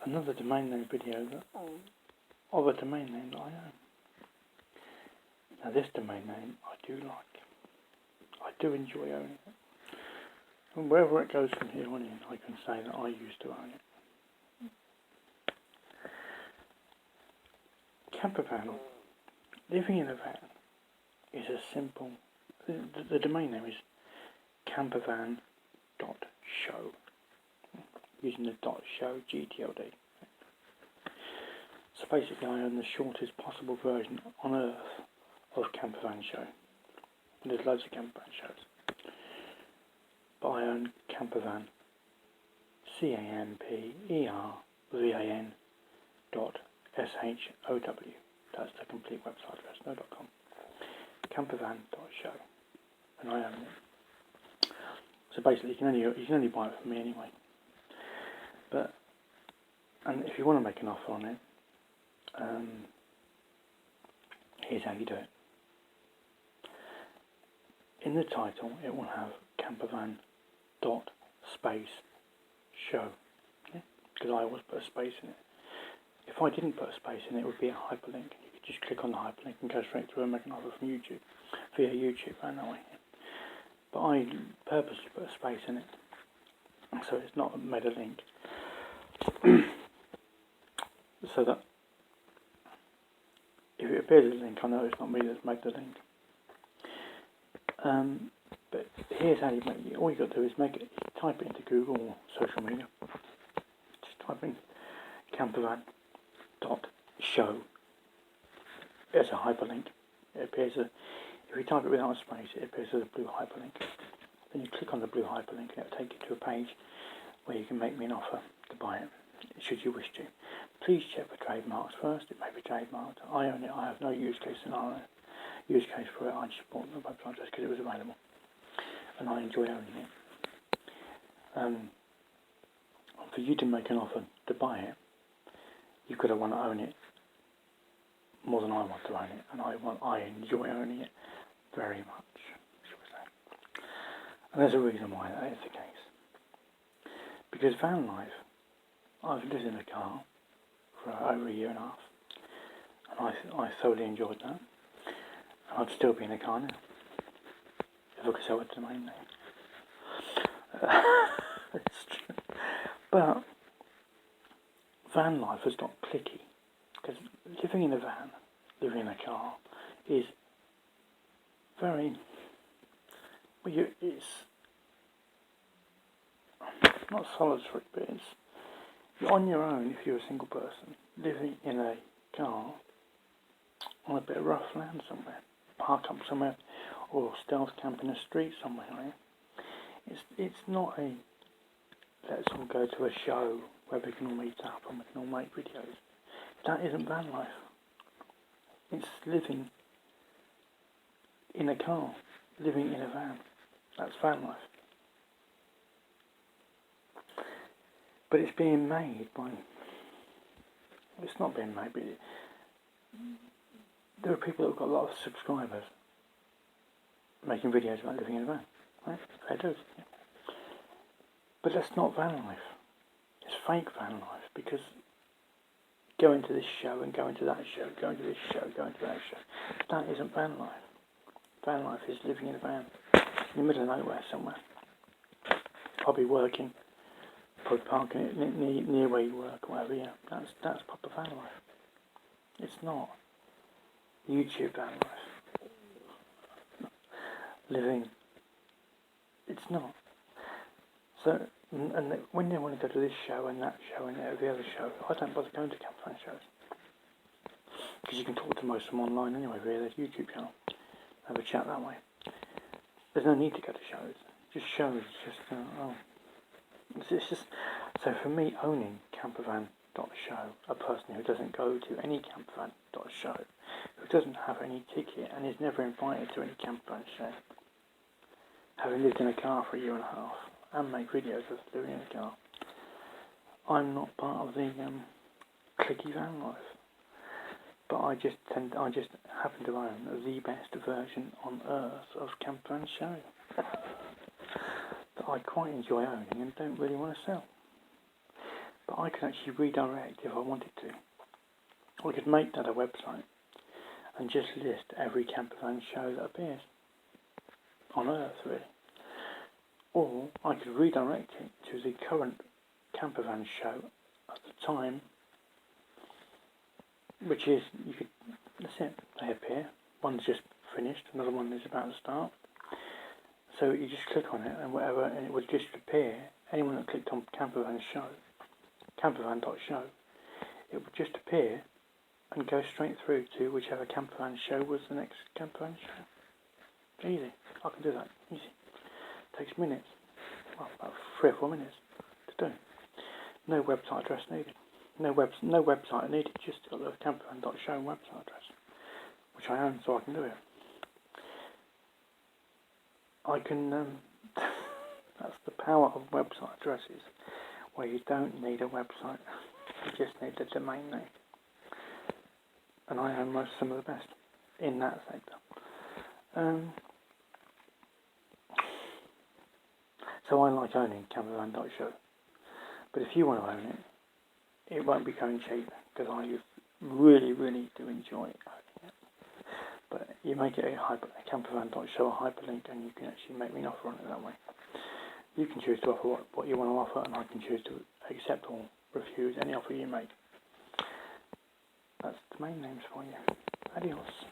another domain name video of a domain name that I own. Now this domain name I do like. I do enjoy owning it. And wherever it goes from here on in, I can say that I used to own it. Campervan, living in a van, is a simple. The domain name is campervan.show, using the .show gtld. So basically, I own the shortest possible version on Earth of campervan show. And there's loads of campervan shows, but I own campervan, campervan .show. That's the complete website address, no.com. campervan.show, and I own it. So basically, you can only buy it from me anyway. And if you want to make an offer on it, here's how you do it. In the title, it will have campervan .show, because I always put a space in it. If I didn't put a space in it, it would be a hyperlink. You could just click on the hyperlink and go straight through and make an offer from YouTube, via YouTube, and that way. But I purposely put a space in it, so it's not made a link. So that if it appears as a link, I know it's not me that's made the link. But here's how you make it. All you got to do is type it into Google or social media. Just type in campervan.show as a hyperlink. It appears if you type it without a space, it appears as a blue hyperlink. Then you click on the blue hyperlink and it will take you to a page where you can make me an offer to buy it, should you wish to. Please check for trademarks first. It may be trademarked. I own it. I have no use case for it. I just bought the website just because it was available, and I enjoy owning it. For you to make an offer to buy it, you've got to want to own it more than I want to own it, and I enjoy owning it very much, shall we say. And there's a reason why that is the case. Because van life, I've lived in a car for over a year and a half, and I thoroughly enjoyed that. And I'd still be in a car now, if I could sell a domain name. It's true. But van life has got clicky, because living in a van, living in a car, is very, it's not solitary, but you're on your own if you're a single person, living in a car on a bit of rough land somewhere, park up somewhere, or stealth camp in a street somewhere. Right? It's not a let's all go to a show where we can all meet up and we can all make videos. That isn't van life. It's living in a car, living in a van. That's van life. But it's being made by... It's not being made, but there are people that have got a lot of subscribers making videos about living in a van. Right? They do. Yeah. But that's not van life. It's fake van life, because going to this show and going to that show, going to this show, going to that show, that isn't van life. Van life is living in a van in the middle of nowhere somewhere. Probably working, probably parking it near where you work, or whatever. Yeah, that's proper van life. It's not YouTube van life. Living. It's not. So, and when they want to go to this show and that show and every other show, I don't bother going to campervan shows, because you can talk to most of them online anyway via their YouTube channel. Have a chat that way. There's no need to go to shows. Just shows. It's just. So for me, owning campervan.show, a person who doesn't go to any campervan.show, who doesn't have any ticket and is never invited to any campervan show, having lived in a car for a year and a half and make videos of living in a car, I'm not part of the clicky van life. But I just happen to own the best version on earth of campervan show that I quite enjoy owning and don't really want to sell. but I can actually redirect if I wanted to. I could make that a website and just list every campervan show that appears on Earth, really. Or I could redirect it to the current campervan show at the time, which is, that's it, they appear. One's just finished, another one is about to start. So you just click on it and whatever, and it would just appear. Anyone that clicked on campervan.show, it would just appear and go straight through to whichever campervan show was the next campervan show. Easy. I can do that. Easy. Takes minutes. Well, about 3 or 4 minutes to do. No website address needed. No website needed, just got the campervan.show website address, which I own, so I can do it. I can, that's the power of website addresses, where you don't need a website, you just need the domain name. And I own some of the best in that sector. So I like owning campervan.show. But if you want to own it, it won't be going cheap, because I really, really do enjoy owning it. But you make it a campervan.show a hyperlink, and you can actually make me an offer on it that way. You can choose to offer what you want to offer, and I can choose to accept or refuse any offer you make. That's domain names for you. Adios.